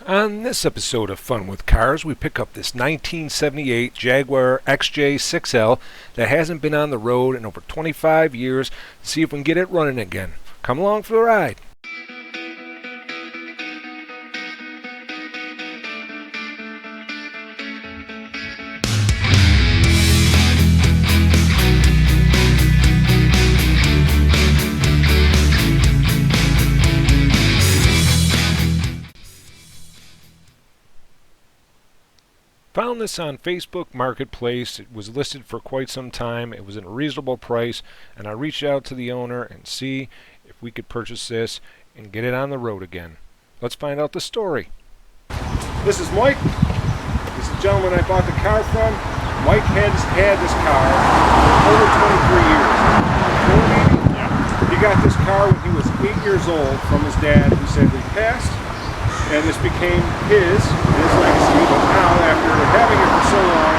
On this episode of Fun with Cars, we pick up this 1978 Jaguar XJ6L that hasn't been on the road in over 25 years to see if we can get it running again. Come along for the ride. Found this on Facebook Marketplace. It was listed for quite some time. It was at a reasonable price, and I reached out to the owner and see if we could purchase this and get it on the road again. Let's find out the story. This is Mike. This is the gentleman I bought the car from. Mike has had this car for over 23 years. He got this car when he was 8 years old from his dad, who sadly passed. And this became his legacy, but now after having it for so long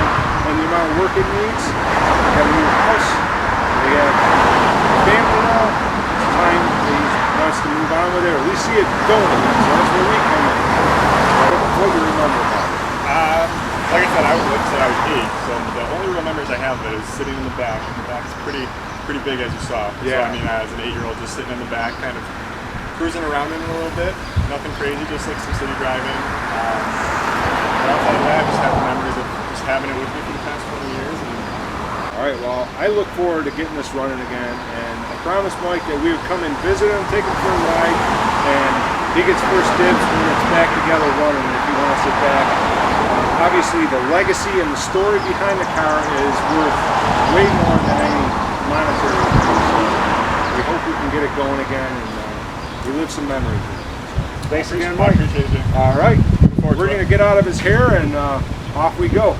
and the amount of work it needs, we have a new house, we have a family now, it's time he wants to move on with it, or at least see it going again, so that's where we come in. What do you remember about it? Like I said, I was 8, so the only real memories I have of it is sitting in the back. The back's pretty big, as you saw. Yeah. So I mean, as an 8-year-old, just sitting in the back, kind of cruising around in it a little bit. Nothing crazy, just like some city driving. But outside of that, just having memories of just having it with me for the past 20 years. All right, well, I look forward to getting this running again, and I promised Mike that we would come and visit him, take him for a ride, and he gets first dibs when it's back together running if he wants it back. Obviously, the legacy and the story behind the car is worth way more than any monetary value. So we hope we can get it going again and relive some memories. Thanks again, Mike. Appreciate you. All right, we're going to get out of his hair and off we go.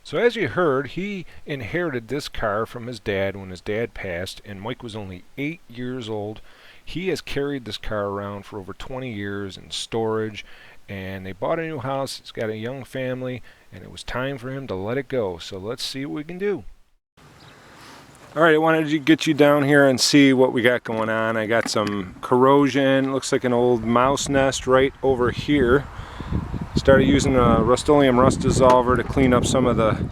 So as you heard, he inherited this car from his dad when his dad passed, and Mike was only 8 years old. He has carried this car around for over 20 years in storage, and they bought a new house. He's got a young family, and it was time for him to let it go. So let's see what we can do. All right, I wanted to get you down here and see what we got going on. I got some corrosion. Looks like an old mouse nest right over here. Started using a Rust-Oleum rust dissolver to clean up some of the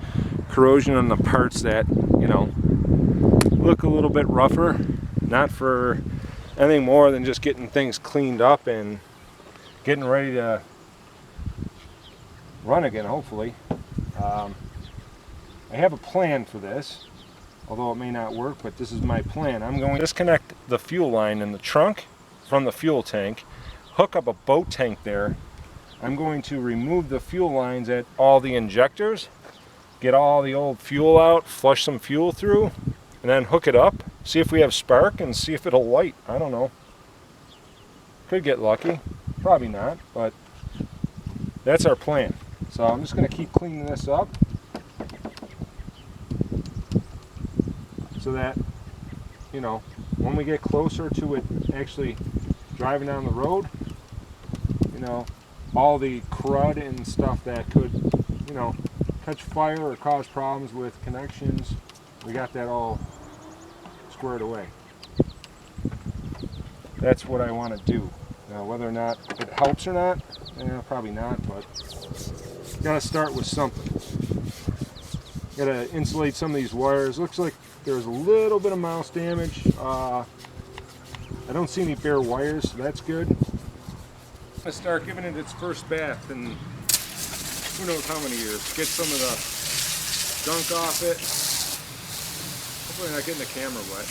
corrosion on the parts that, you know, look a little bit rougher. Not for anything more than just getting things cleaned up and getting ready to run again, hopefully. I have a plan for this, although it may not work, but this is my plan. I'm going to disconnect the fuel line in the trunk from the fuel tank, hook up a boat tank there. I'm going to remove the fuel lines at all the injectors, get all the old fuel out, flush some fuel through, and then hook it up, see if we have spark, and see if it'll light. I don't know. Could get lucky. Probably not, but that's our plan. So I'm just going to keep cleaning this up so that, you know, when we get closer to it actually driving down the road, you know, all the crud and stuff that could, you know, catch fire or cause problems with connections, we got that all squared away. That's what I want to do. Now, whether or not it helps or not, probably not, but gotta start with something. Gotta insulate some of these wires. Looks like there's a little bit of mouse damage. I don't see any bare wires, so that's good. I'm gonna start giving it its first bath in who knows how many years. Get some of the gunk off it. Hopefully not getting the camera wet.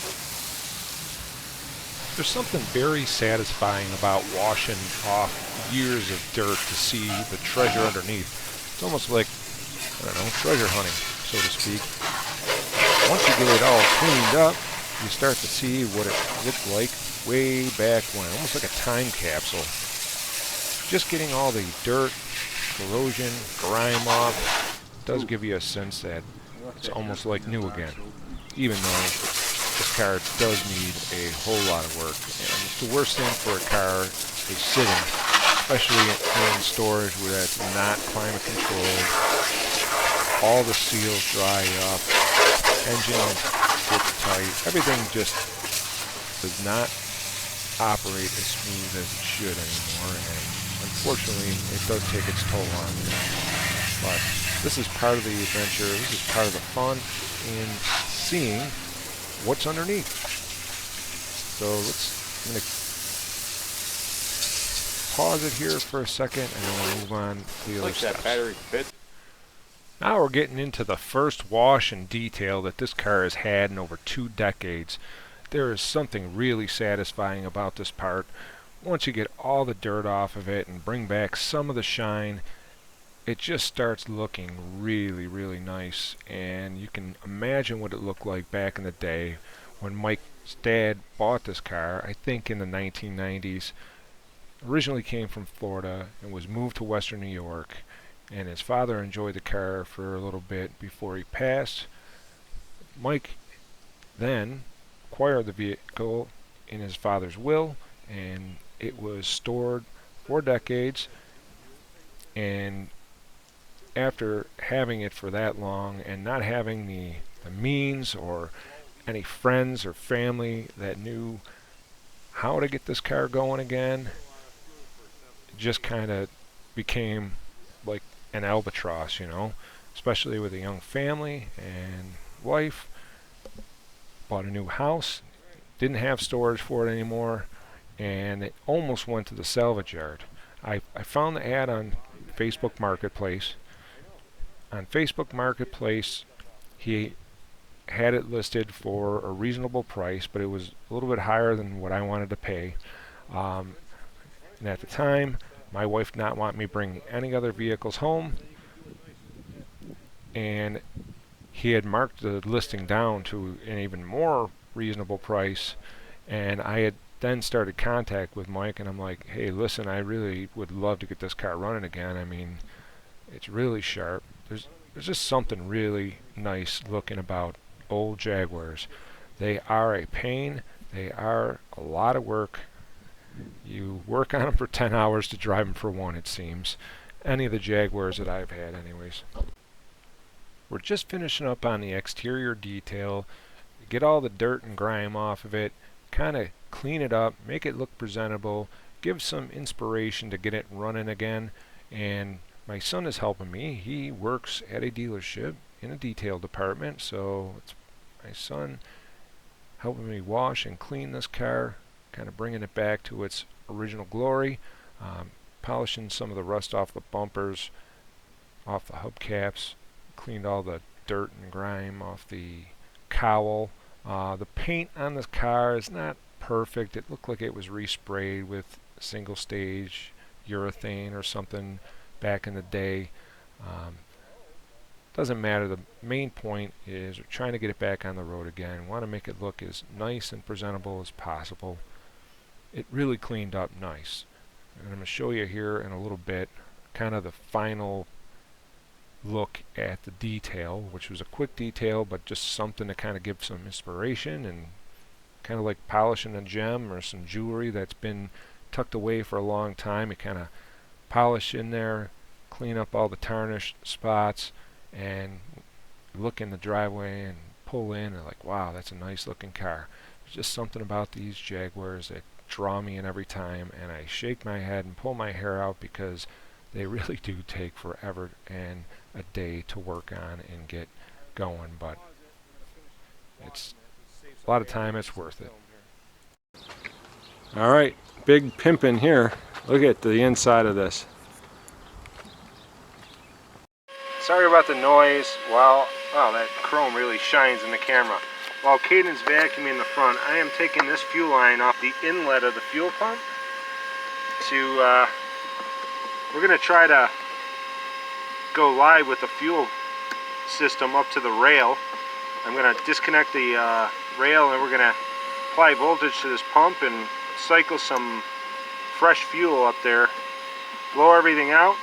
There's something very satisfying about washing off years of dirt to see the treasure underneath. It's almost like, I don't know, treasure hunting, so to speak. Once you get it all cleaned up, you start to see what it looked like way back when, almost like a time capsule. Just getting all the dirt, corrosion, grime off does give you a sense that it's almost like new again, even though this car does need a whole lot of work. And it's the worst thing for a car is sitting, especially in storage where it's not climate controlled. All the seals dry up, engine gets tight, everything just does not operate as smooth as it should anymore. And unfortunately, it does take its toll on you. But this is part of the adventure. This is part of the fun in seeing what's underneath. So I'm going to pause it here for a second, and then we'll move on to the other steps. That battery fit. Now we're getting into the first wash and detail that this car has had in over 2 decades. There is something really satisfying about this part. Once you get all the dirt off of it and bring back some of the shine, it just starts looking really, really nice. And you can imagine what it looked like back in the day when Mike's dad bought this car, I think in the 1990s. Originally came from Florida and was moved to Western New York, and his father enjoyed the car for a little bit before he passed. Mike then acquired the vehicle in his father's will, and it was stored for decades. And after having it for that long and not having the means or any friends or family that knew how to get this car going again, it just kind of became like an albatross, you know, especially with a young family and wife. Bought a new house, didn't have storage for it anymore, and it almost went to the salvage yard. I found the ad on Facebook Marketplace. On Facebook Marketplace, he had it listed for a reasonable price, but it was a little bit higher than what I wanted to pay. And at the time, my wife did not want me bringing any other vehicles home, and he had marked the listing down to an even more reasonable price. And I had then started contact with Mike, and I'm like, hey, listen, I really would love to get this car running again. I mean, it's really sharp. There's just something really nice looking about old Jaguars. They are a pain. They are a lot of work. You work on them for 10 hours to drive them for 1, it seems. Any of the Jaguars that I've had anyways. We're just finishing up on the exterior detail. Get all the dirt and grime off of it. Kind of clean it up. Make it look presentable. Give some inspiration to get it running again. And my son is helping me. He works at a dealership in a detail department. So it's my son helping me wash and clean this car. Kind of bringing it back to its original glory. Polishing some of the rust off the bumpers, off the hubcaps. Cleaned all the dirt and grime off the cowl. The paint on this car is not perfect. It looked like it was resprayed with single stage urethane or something back in the day. Doesn't matter. The main point is we're trying to get it back on the road again. We want to make it look as nice and presentable as possible. It really cleaned up nice. And I'm going to show you here in a little bit kind of the final look at the detail, which was a quick detail, but just something to kind of give some inspiration, and kind of like polishing a gem or some jewelry that's been tucked away for a long time. You kind of polish in there, clean up all the tarnished spots, and look in the driveway and pull in and like, wow, that's a nice looking car. There's just something about these Jaguars that draw me in every time, and I shake my head and pull my hair out because they really do take forever and a day to work on and get going, but it's a lot of time. It's worth it. All right, big pimpin' here. Look at the inside of this. Sorry about the noise. Wow, that chrome really shines in the camera. While Kaden's vacuuming the front, I am taking this fuel line off the inlet of the fuel pump to we're going to try to go live with the fuel system up to the rail. I'm going to disconnect the rail, and we're going to apply voltage to this pump and cycle some fresh fuel up there, blow everything out,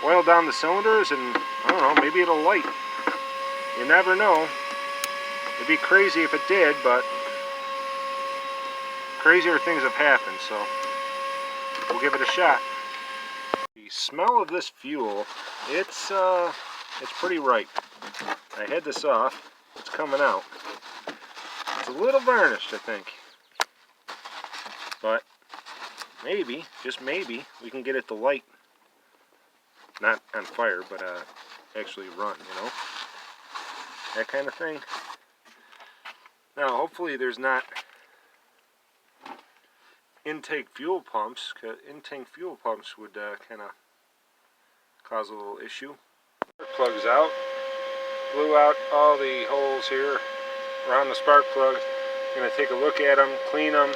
oil down the cylinders, and I don't know, maybe it'll light. You never know. It'd be crazy if it did, but crazier things have happened, so we'll give it a shot. The smell of this fuel, it's pretty ripe. I had this off. It's coming out. It's a little varnished, I think, but maybe, just maybe, we can get it to light. Not on fire, but actually run, you know? That kind of thing. Now, hopefully there's not intake fuel pumps, because intake fuel pumps would kind of cause a little issue. Plug's out. Blew out all the holes here around the spark plug. I'm going to take a look at them, clean them.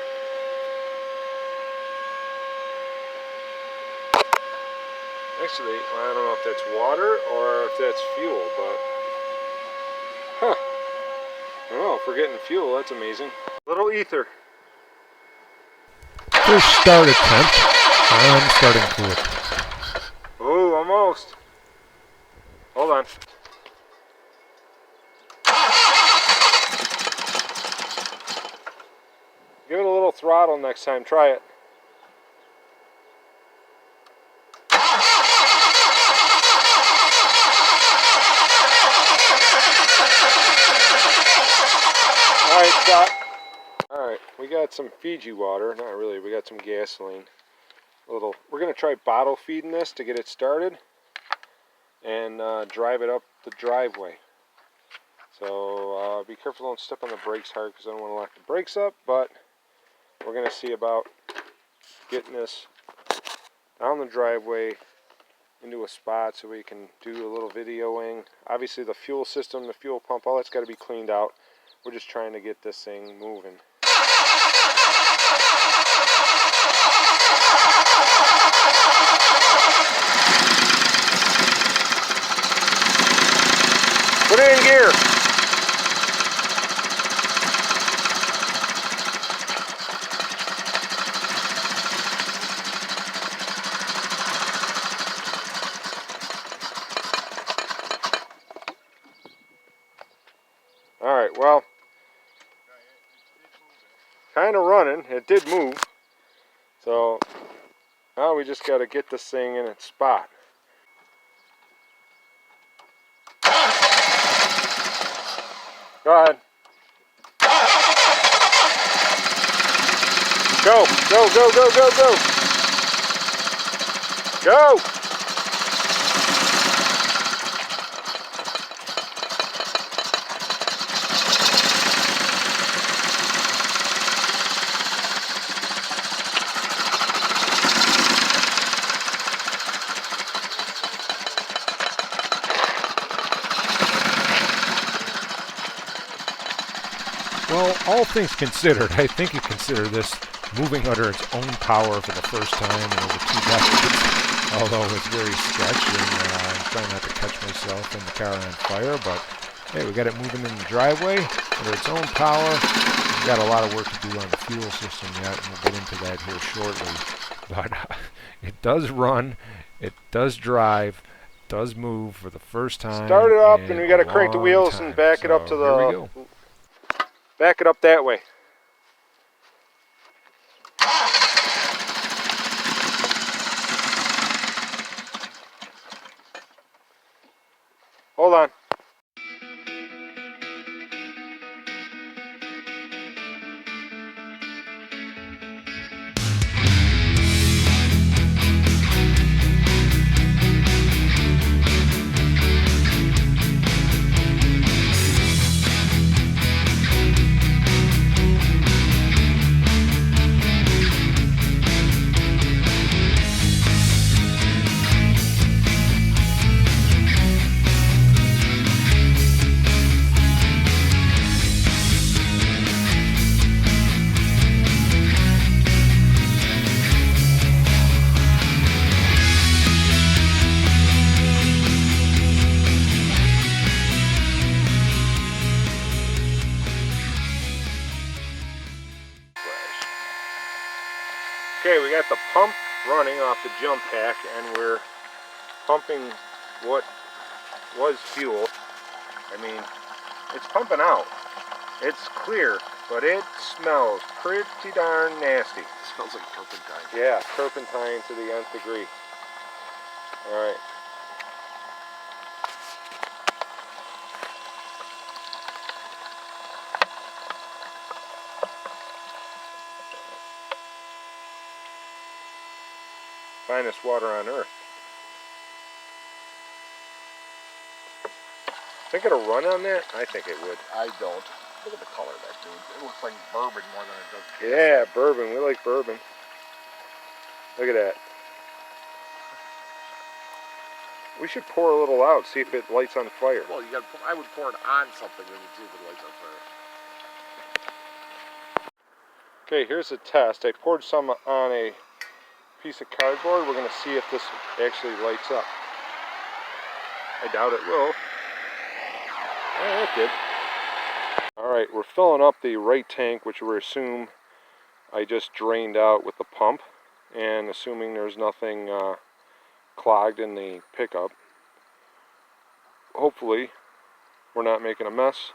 Actually, I don't know if that's water or if that's fuel, but I don't know, if we're getting fuel, that's amazing. Little ether. First start attempt. I'm starting cool. Oh, almost. Hold on. Give it a little throttle next time. Try it. Alright, stop. Alright, we got some Fiji water. Not really, we got some gasoline. We're going to try bottle feeding this to get it started and drive it up the driveway. So be careful, don't step on the brakes hard because I don't want to lock the brakes up, but we're going to see about getting this down the driveway into a spot so we can do a little videoing. Obviously the fuel system, the fuel pump, all that's got to be cleaned out. We're just trying to get this thing moving. Put it in gear. Alright, well, kind of running. It did move. So now we just got to get this thing in its spot. Go ahead. Go, go, go, go, go, go. Go. Well, all things considered, I think you consider this moving under its own power for the first time in over 2 decades. Although it's very sketchy, and I'm trying not to catch myself in the car on fire, but hey, we got it moving in the driveway under its own power. We've got a lot of work to do on the fuel system yet, and we'll get into that here shortly. But it does run, it does drive, does move for the first time. Start it up, and we got to crank the wheels and back it up to the. Here we go. Back it up that way. Hold on. Okay, we got the pump running off the jump pack, and we're pumping what was fuel. I mean, it's pumping out. It's clear, but it smells pretty darn nasty. It smells like turpentine. Yeah, turpentine to the nth degree. Alright. finest water on earth. Think it'll run on that? I think it would. I don't. Look at the color of that, dude. It looks like bourbon more than it does gas. Yeah, bourbon. We like bourbon. Look at that. We should pour a little out, see if it lights on fire. Well, you got. I would pour it on something and you'd see if it lights on fire. Okay, here's a test. I poured some on a piece of cardboard. We're going to see if this actually lights up. I doubt it will. Oh, it did. Alright, we're filling up the right tank, which we assume I just drained out with the pump, and assuming there's nothing clogged in the pickup. Hopefully we're not making a mess,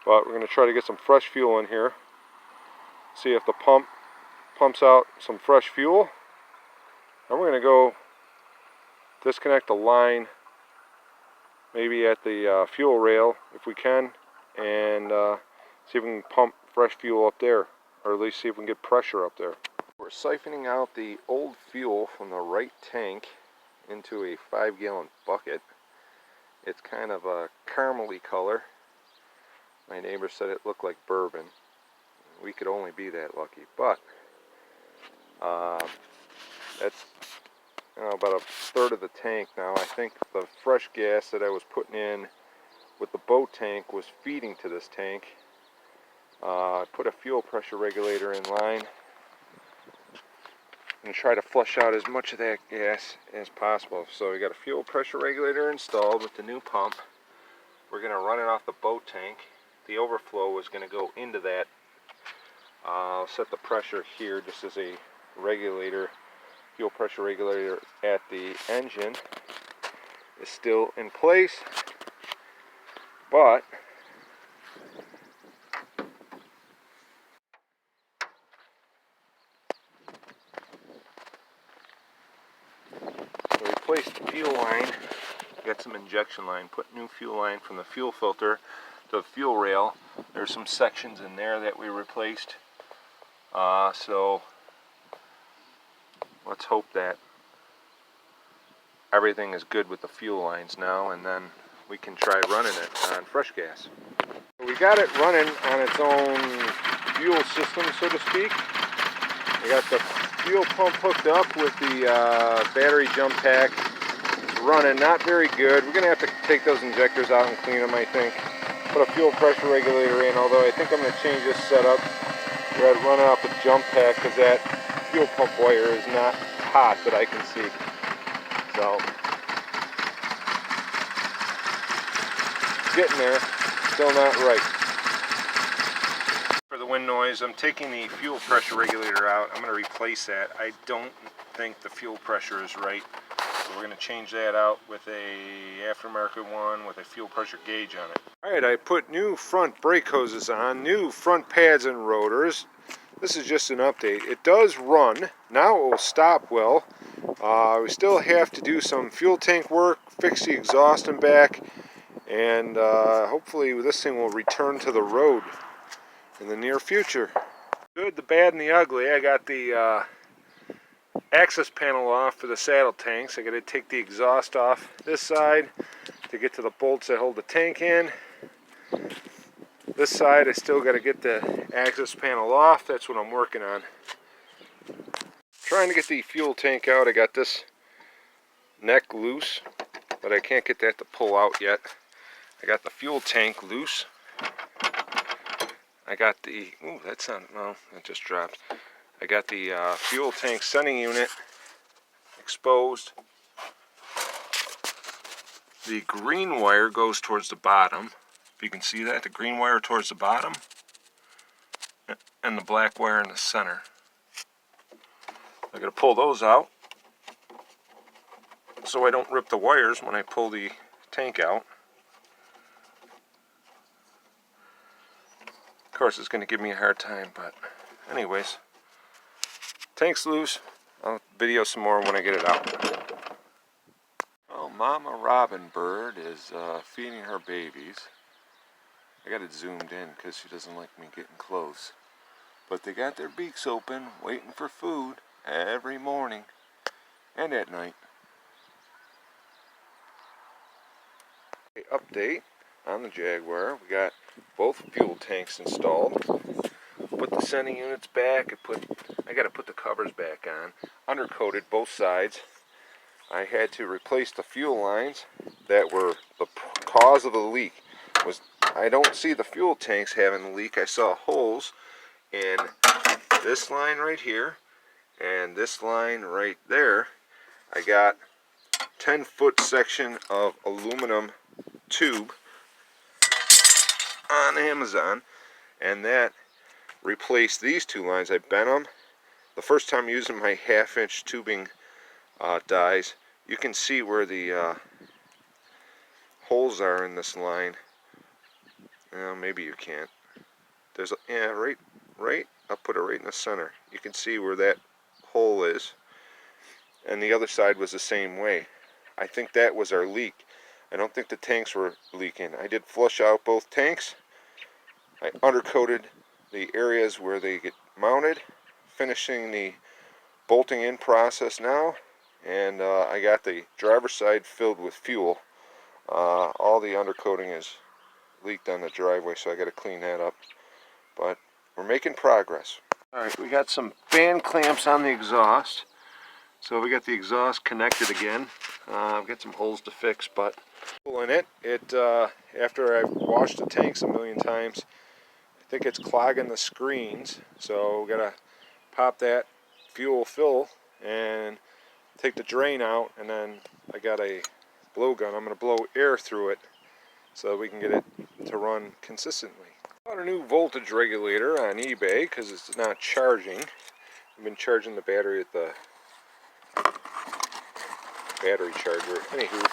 but we're going to try to get some fresh fuel in here, see if the pump pumps out some fresh fuel, and we're going to go disconnect the line maybe at the fuel rail if we can, and see if we can pump fresh fuel up there, or at least see if we can get pressure up there. We're siphoning out the old fuel from the right tank into a 5-gallon bucket. It's kind of a caramely color. My neighbor said it looked like bourbon. We could only be that lucky, but that's about a third of the tank now. I think the fresh gas that I was putting in with the boat tank was feeding to this tank. I put a fuel pressure regulator in line and try to flush out as much of that gas as possible. So we got a fuel pressure regulator installed with the new pump. We're going to run it off the boat tank. The overflow is going to go into that. I'll set the pressure here just as a regulator. Fuel pressure regulator at the engine is still in place, but we replaced the fuel line, got some injection line, put new fuel line from the fuel filter to the fuel rail. There's some sections in there that we replaced, so let's hope that everything is good with the fuel lines now, and then we can try running it on fresh gas. We got it running on its own fuel system, so to speak. We got the fuel pump hooked up with the battery jump pack. It's running, not very good. We're going to have to take those injectors out and clean them, I think. Put a fuel pressure regulator in, although I think I'm going to change this setup. We're going to run it off the jump pack because that fuel pump wire is not hot that I can see. So, getting there, still not right. For the wind noise, I'm taking the fuel pressure regulator out. I'm going to replace that. I don't think the fuel pressure is right. So we're going to change that out with a aftermarket one with a fuel pressure gauge on it. Alright, I put new front brake hoses on, new front pads and rotors. This is just an update. It does run. Now it will stop well. We still have to do some fuel tank work, fix the exhaust and back, and hopefully this thing will return to the road in the near future. Good, the bad, and the ugly. I got the access panel off for the saddle tanks. I got to take the exhaust off this side to get to the bolts that hold the tank in. This side, I still got to get the access panel off. That's what I'm working on. Trying to get the fuel tank out. I got this neck loose, but I can't get that to pull out yet. I got the fuel tank loose. I got the, ooh, that's not, no, that just dropped. I got the fuel tank sending unit exposed. The green wire goes towards the bottom. If you can see that, the green wire towards the bottom and the black wire in the center. I gotta pull those out so I don't rip the wires when I pull the tank out. Of course, it's gonna give me a hard time, but anyways, tank's loose. I'll video some more when I get it out. Well, Mama Robin Bird is feeding her babies. I got it zoomed in because she doesn't like me getting close. But they got their beaks open, waiting for food every morning. and at night. Update on the Jaguar. We got both fuel tanks installed. Put the sending units back. I got to put the covers back on. Undercoated both sides. I had to replace the fuel lines that were the cause of the leak. I don't see the fuel tanks having the leak. I saw holes in this line right here and this line right there. I got 10-foot section of aluminum tube on Amazon, and that replaced these two lines. I bent them. The first time using my 1/2-inch tubing dies, you can see where the holes are in this line. Well, maybe you can't. There's right. I'll put it right in the center. You can see where that hole is, and the other side was the same way. I think that was our leak. I don't think the tanks were leaking. I did flush out both tanks. I undercoated the areas where they get mounted, finishing the bolting in process now, and I got the driver's side filled with fuel. All the undercoating is leaked on the driveway, so I got to clean that up, but we're making progress. Alright, we got some band clamps on the exhaust, so we got the exhaust connected again. I've got some holes to fix, but in it after I've washed the tanks a million times, I think it's clogging the screens, so we gotta pop that fuel fill and take the drain out, and then I got a blowgun. I'm gonna blow air through it so we can get it to run consistently. Bought a new voltage regulator on eBay because it's not charging. I've been charging the battery at the battery charger. Anywho,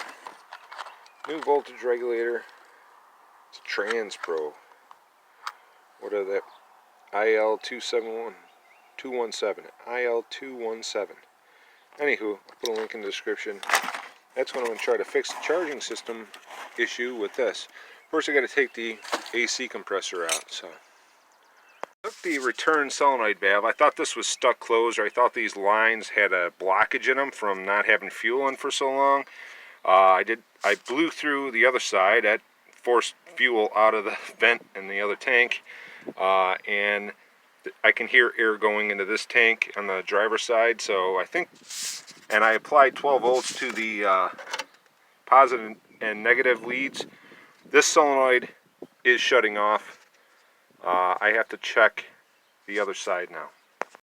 new voltage regulator. It's Trans Pro. What are that? IL217. IL217. Anywho, I'll put a link in the description. That's when I'm going to try to fix the charging system issue with this. First I got to take the AC compressor out. So took the return solenoid valve. I thought this was stuck closed, or I thought these lines had a blockage in them from not having fuel in for so long. I blew through the other side. That forced fuel out of the vent in the other tank, and I can hear air going into this tank on the driver's side. So I think, and I applied 12 volts to the positive and negative leads. This solenoid is shutting off. I have to check the other side now.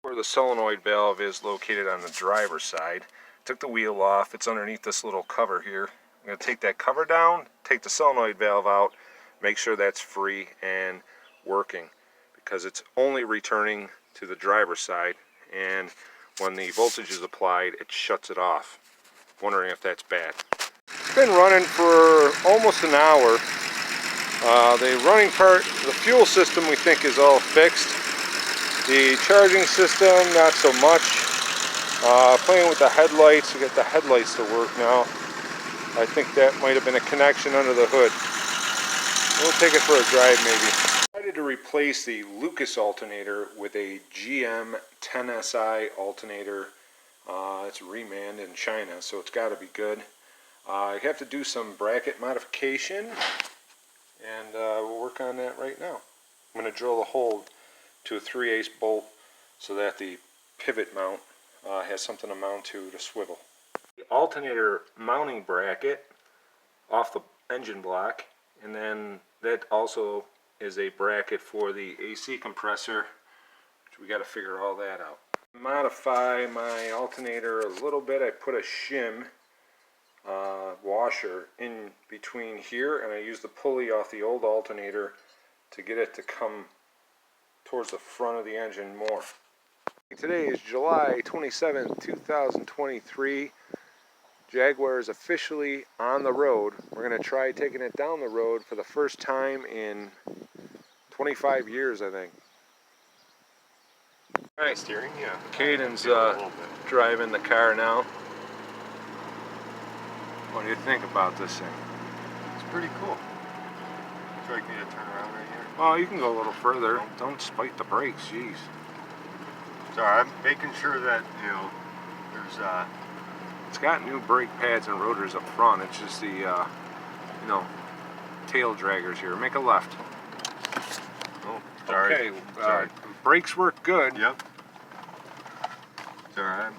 Where the solenoid valve is located on the driver's side. Took the wheel off. It's underneath this little cover here. I'm going to take that cover down, take the solenoid valve out, make sure that's free and working, because it's only returning to the driver's side, and when the voltage is applied, it shuts it off. Wondering if that's bad. It's been running for almost an hour. The running part, the fuel system, we think is all fixed. The charging system, not so much. Playing with the headlights, we get the headlights to work now. I think that might have been a connection under the hood. We'll take it for a drive maybe. I decided to replace the Lucas alternator with a GM 10SI alternator. It's reman in China, so it's got to be good. I have to do some bracket modification, and we'll work on that right now. I'm going to drill a hole to a 3/8 bolt so that the pivot mount has something to mount to swivel. The alternator mounting bracket off the engine block, and then that also is a bracket for the AC compressor, which we got to figure all that out. Modify my alternator a little bit. I put a shim washer in between here, and I use the pulley off the old alternator to get it to come towards the front of the engine more. Today is July 27th, 2023. Jaguar is officially on the road. We're going to try taking it down the road for the first time in 25 years, I think. Alright, Steering, yeah. Kaden's driving the car now. What do you think about this thing? It's pretty cool. So I can get a turn around right here. Well, you can go a little further. Don't spike the brakes, jeez. So I'm making sure that, there's It's got new brake pads and rotors up front. It's just the, you know, tail draggers here. Make a left. Oh, sorry. Okay, Sorry. brakes work good. Yep. Sorry,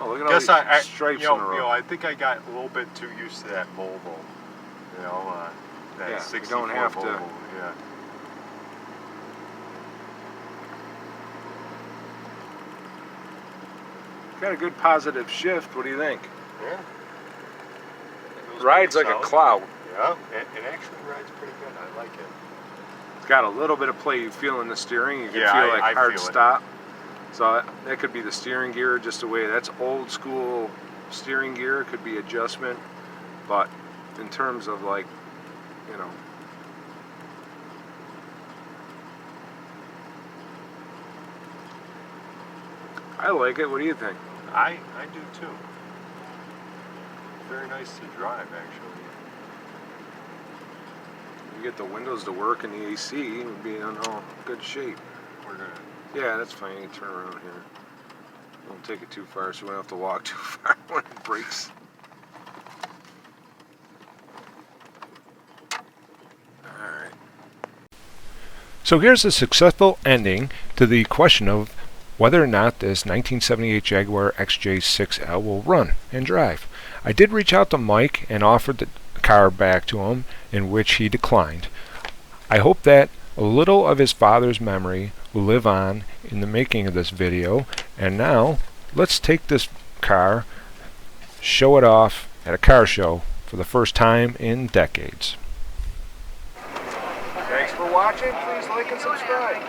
Oh, look at all these stripes you know, in a row. You know, I think I got a little bit too used to that Volvo. You know, that Yeah, 64 you don't have to- Volvo. Yeah. Got a good positive shift. What do you think? Yeah. Rides like a cloud. Yeah, it actually rides pretty good. I like it. It's got a little bit of play. You feel in the steering. You can Yeah, feel like I hard feel it. stop. So that could be the steering gear just a way. That's old school steering gear. It could be adjustment. But in terms of like, you know, I like it. What do you think? I do too. Very nice to drive, actually. You get the windows to work and the AC, it would be in all good shape. We're gonna. Yeah, that's fine. You can turn around here. Don't take it too far so we don't have to walk too far when it breaks. Alright. So here's a successful ending to the question of whether or not this 1978 Jaguar XJ6L will run and drive. I did reach out to Mike and offered the car back to him, in which he declined. I hope that a little of his father's memory will live on in the making of this video, and now let's take this car, show it off at a car show for the first time in decades. Thanks for watching. Please like and subscribe.